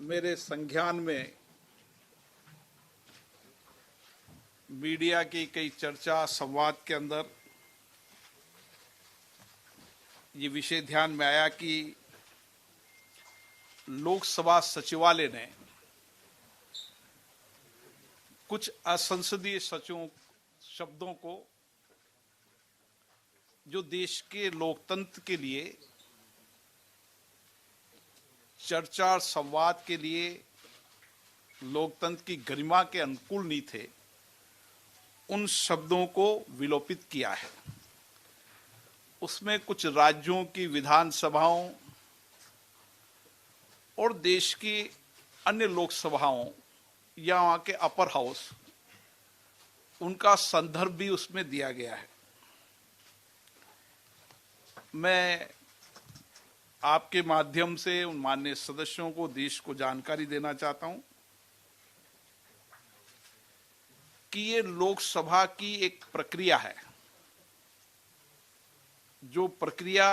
मेरे संज्ञान में मीडिया की कई चर्चा संवाद के अंदर ये विषय ध्यान में आया कि लोकसभा सचिवालय ने कुछ असंसदीय शब्दों को जो देश के लोकतंत्र के लिए, चर्चा और संवाद के लिए, लोकतंत्र की गरिमा के अनुकूल नहीं थे, उन शब्दों को विलोपित किया है। उसमें कुछ राज्यों की विधानसभाओं और देश की अन्य लोकसभाओं या वहाँ के अपर हाउस, उनका संदर्भ भी उसमें दिया गया है। मैं आपके माध्यम से उन माननीय सदस्यों को, देश को जानकारी देना चाहता हूं कि ये लोकसभा की एक प्रक्रिया है, जो प्रक्रिया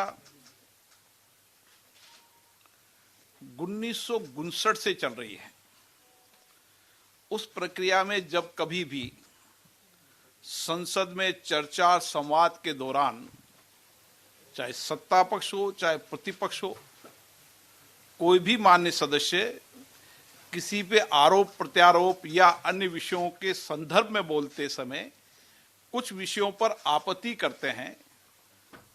1959 से चल रही है। उस प्रक्रिया में जब कभी भी संसद में चर्चा संवाद के दौरान, चाहे सत्ता पक्ष हो चाहे प्रतिपक्ष हो, कोई भी मान्य सदस्य किसी पे आरोप प्रत्यारोप या अन्य विषयों के संदर्भ में बोलते समय कुछ विषयों पर आपत्ति करते हैं,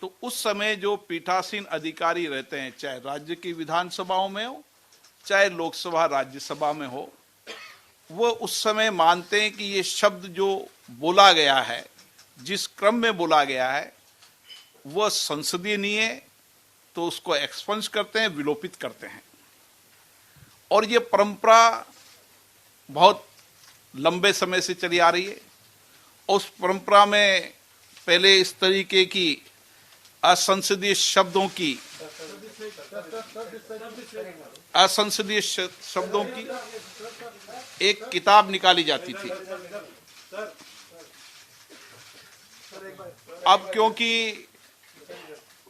तो उस समय जो पीठासीन अधिकारी रहते हैं, चाहे राज्य की विधानसभाओं में हो चाहे लोकसभा राज्यसभा में हो, वो उस समय मानते हैं कि ये शब्द जो बोला गया है, जिस क्रम में बोला गया है, वह संसदीय नहीं है, तो उसको एक्सपंज करते हैं, विलोपित करते हैं। और ये परंपरा बहुत लंबे समय से चली आ रही है। उस परंपरा में पहले इस तरीके की असंसदीय शब्दों की एक किताब निकाली जाती थी। अब क्योंकि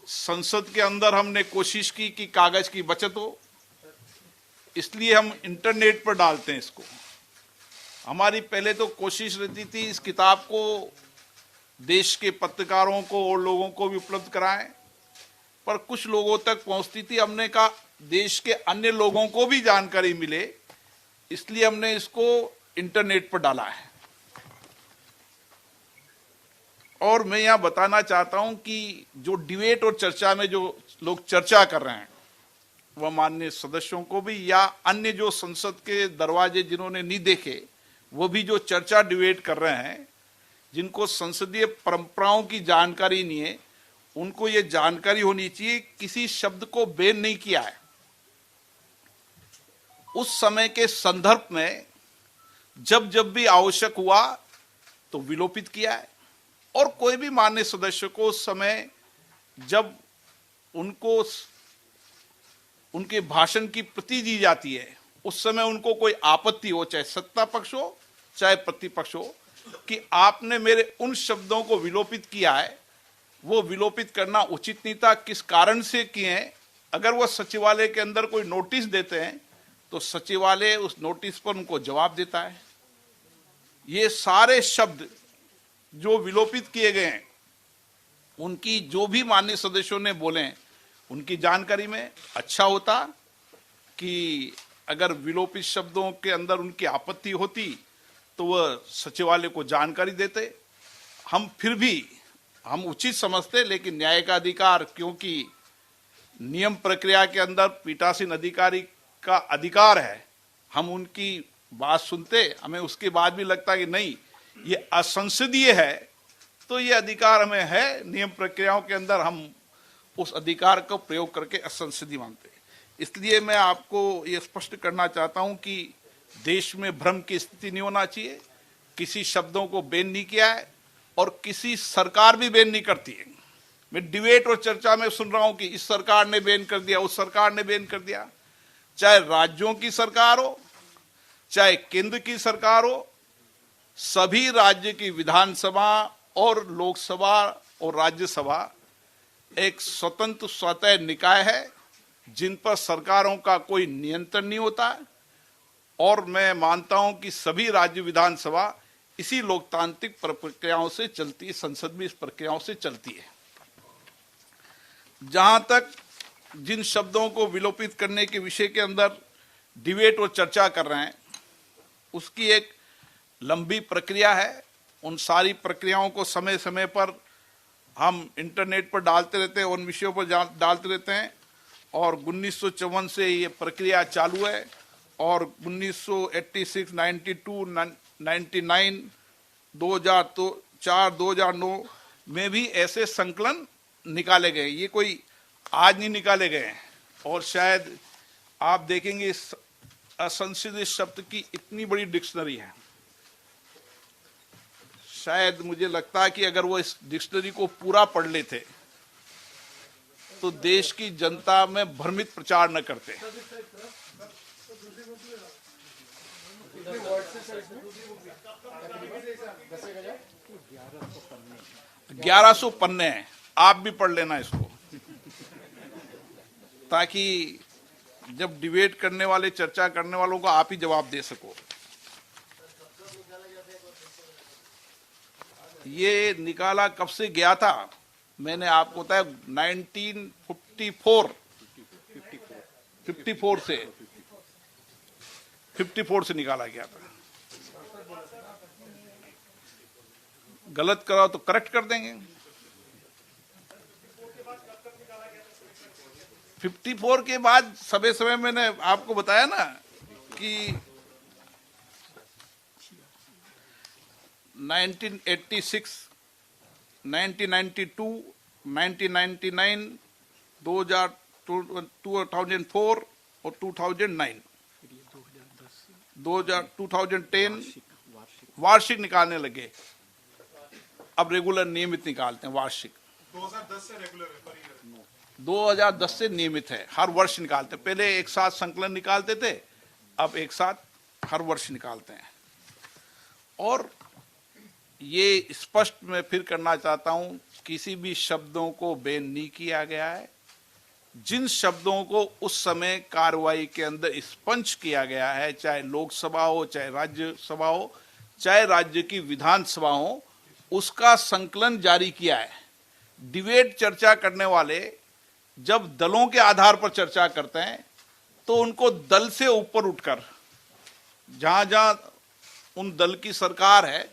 संसद के अंदर हमने कोशिश की कि कागज की बचत हो, इसलिए हम इंटरनेट पर डालते हैं इसको। हमारी पहले तो कोशिश रहती थी इस किताब को देश के पत्रकारों को और लोगों को भी उपलब्ध कराएं, पर कुछ लोगों तक पहुंचती थी। हमने कहा देश के अन्य लोगों को भी जानकारी मिले, इसलिए हमने इसको इंटरनेट पर डाला है। और मैं यहाँ बताना चाहता हूँ कि जो डिबेट और चर्चा में जो लोग चर्चा कर रहे हैं, वह माननीय सदस्यों को भी या अन्य जो संसद के दरवाजे जिन्होंने नहीं देखे, वो भी जो चर्चा डिबेट कर रहे हैं, जिनको संसदीय परंपराओं की जानकारी नहीं है, उनको ये जानकारी होनी चाहिए किसी शब्द को बैन नहीं किया है। उस समय के संदर्भ में जब जब भी आवश्यक हुआ तो विलोपित किया है। और कोई भी मान्य सदस्य को उस समय जब उनको उनके भाषण की प्रति दी जाती है, उस समय उनको कोई आपत्ति हो, चाहे सत्ता पक्ष हो चाहे प्रतिपक्ष हो, कि आपने मेरे उन शब्दों को विलोपित किया है, वो विलोपित करना उचित नहीं था, किस कारण से किए हैं। अगर वह सचिवालय के अंदर कोई नोटिस देते हैं तो सचिवालय उस नोटिस पर उनको जवाब देता है। ये सारे शब्द जो विलोपित किए गए हैं, उनकी जो भी माननीय सदस्यों ने बोले, उनकी जानकारी में अच्छा होता कि अगर विलोपित शब्दों के अंदर उनकी आपत्ति होती तो वह सचिवालय को जानकारी देते। हम फिर भी हम उचित समझते, लेकिन न्याय का अधिकार, क्योंकि नियम प्रक्रिया के अंदर पीठासीन अधिकारी का अधिकार है, हम उनकी बात सुनते। हमें उसके बाद भी लगता कि नहीं, ये असंसदीय है, तो ये अधिकार हमें है, नियम प्रक्रियाओं के अंदर हम उस अधिकार को प्रयोग करके असंसदीय मानते हैं। इसलिए मैं आपको ये स्पष्ट करना चाहता हूं कि देश में भ्रम की स्थिति नहीं होना चाहिए। किसी शब्दों को बैन नहीं किया है और किसी सरकार भी बैन नहीं करती है। मैं डिबेट और चर्चा में सुन रहा हूं कि इस सरकार ने बैन कर दिया, उस सरकार ने बैन कर दिया। चाहे राज्यों की सरकार हो चाहे केंद्र की सरकार हो, सभी राज्य की विधानसभा और लोकसभा और राज्यसभा एक स्वतंत्र स्वतः निकाय है, जिन पर सरकारों का कोई नियंत्रण नहीं होता है। और मैं मानता हूं कि सभी राज्य विधानसभा इसी लोकतांत्रिक प्रक्रियाओं से चलती है, संसद भी इस प्रक्रियाओं से चलती है। जहां तक जिन शब्दों को विलोपित करने के विषय के अंदर डिबेट और चर्चा कर रहे हैं, उसकी एक लंबी प्रक्रिया है। उन सारी प्रक्रियाओं को समय समय पर हम इंटरनेट पर डालते रहते हैं, उन विषयों पर डालते रहते हैं। और 1954 से ये प्रक्रिया चालू है और 1986, 92, 99, 2004, 2009 में भी ऐसे संकलन निकाले गए। ये कोई आज नहीं निकाले गए हैं। और शायद आप देखेंगे इस असंशोधित शब्द की इतनी बड़ी डिक्शनरी है। शायद मुझे लगता है कि अगर वो इस डिक्शनरी को पूरा पढ़ लेते तो देश की जनता में भ्रमित प्रचार न करते। 1100 पन्ने हैं, आप भी पढ़ लेना इसको, ताकि जब डिबेट करने वाले, चर्चा करने वालों को आप ही जवाब दे सको। ये निकाला कब से गया था? मैंने आपको बताया 1954 से निकाला गया था। गलत करा तो करेक्ट कर देंगे। 54 के बाद समय समय मैंने आपको बताया ना कि 1986, 1992, 1999, 2004 और 2009, 2010 वार्षिक निकालने लगे। अब रेगुलर नियमित निकालते हैं वार्षिक। 2010 से रेगुलर है, 2010 से नियमित है, हर वर्ष निकालते। पहले एक साथ संकलन निकालते थे, अब एक साथ हर वर्ष निकालते हैं। और ये स्पष्ट मैं फिर करना चाहता हूं, किसी भी शब्दों को बैन नहीं किया गया है। जिन शब्दों को उस समय कार्रवाई के अंदर स्पंज किया गया है, चाहे लोकसभा हो, चाहे राज्यसभा हो, चाहे राज्य की विधानसभा हो, उसका संकलन जारी किया है। डिबेट चर्चा करने वाले जब दलों के आधार पर चर्चा करते हैं तो उनको दल से ऊपर उठकर जहां जहां उन दल की सरकार है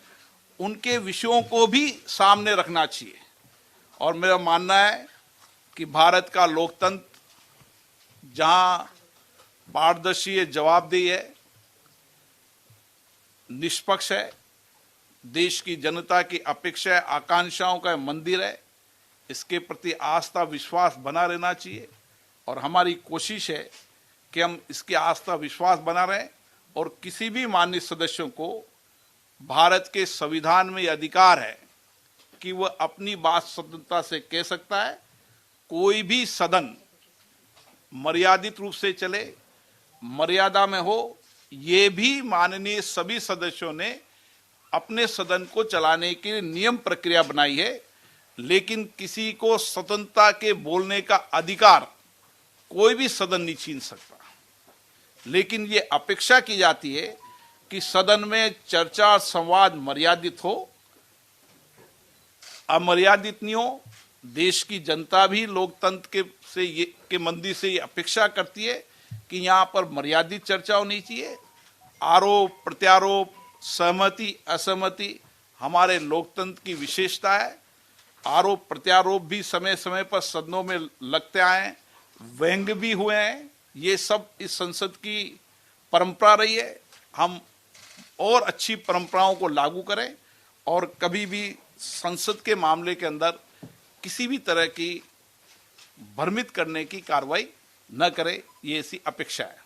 उनके विषयों को भी सामने रखना चाहिए। और मेरा मानना है कि भारत का लोकतंत्र जहां पारदर्शी है, जवाबदेही है, निष्पक्ष है, देश की जनता की अपेक्षा, आकांक्षाओं का मंदिर है, इसके प्रति आस्था विश्वास बना रहना चाहिए। और हमारी कोशिश है कि हम इसकी आस्था विश्वास बना रहें और किसी भी माननीय सदस्यों को भारत के संविधान में यह अधिकार है कि वह अपनी बात स्वतंत्रता से कह सकता है। कोई भी सदन मर्यादित रूप से चले, मर्यादा में हो, ये भी माननीय सभी सदस्यों ने अपने सदन को चलाने के लिए नियम प्रक्रिया बनाई है। लेकिन किसी को स्वतंत्रता के बोलने का अधिकार कोई भी सदन नहीं छीन सकता। लेकिन ये अपेक्षा की जाती है कि सदन में चर्चा संवाद मर्यादित हो, अमर्यादित नहीं हो। देश की जनता भी लोकतंत्र के मंदिर से ये अपेक्षा करती है कि यहाँ पर मर्यादित चर्चा होनी चाहिए। आरोप प्रत्यारोप, सहमति असहमति हमारे लोकतंत्र की विशेषता है। आरोप प्रत्यारोप भी समय समय पर सदनों में लगते आए हैं, व्यंग्य भी हुए हैं। ये सब इस संसद की परंपरा रही है। हम और अच्छी परंपराओं को लागू करें और कभी भी संसद के मामले के अंदर किसी भी तरह की भ्रमित करने की कार्रवाई न करें, ये ऐसी अपेक्षा है।